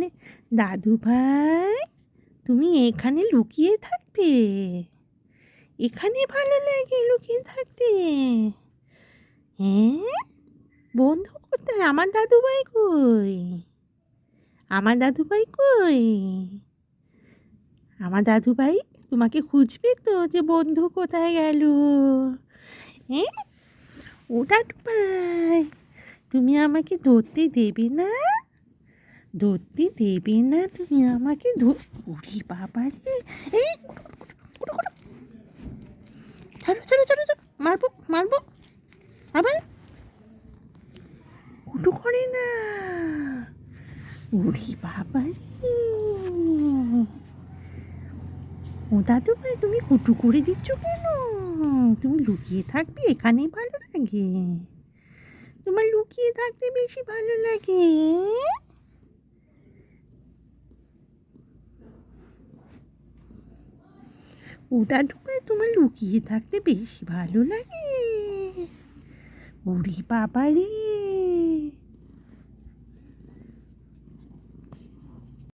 এখানে, দাদু ভাই তুমি এখানে লুকিয়ে থাকবে? এখানে ভালো লাগে লুকিয়ে থাকতে? হ্যাঁ, বন্ধু কোথায়? আমার দাদু ভাই কই? আমার দাদু ভাই কই? আমার দাদু ভাই তোমাকে খুঁজবে তো, যে বন্ধু কোথায় গেল। হ্যাঁ, ও দাদু ভাই তুমি আমাকে ধরতে দেবে না? ধরতে দেবে না তুমি আমাকে? ওরে বাবা রে, এই ছাড়ো ছাড়ো ছাড়ো ছাড়ো, মারবো মারবো আবার। কুটু করে না। ওরে বাবা রে, ও দাদু ভাই তুমি কুটু করে দিচ্ছ কেন? তুমি লুকিয়ে থাকবে, এখানেই ভালো লাগে? তোমার লুকিয়ে থাকতে বেশি ভালো লাগে? ও দাদু ভাই তোমার লুকিয়ে থাকতে বেশি ভালো লাগে? ওরে বাবা রে,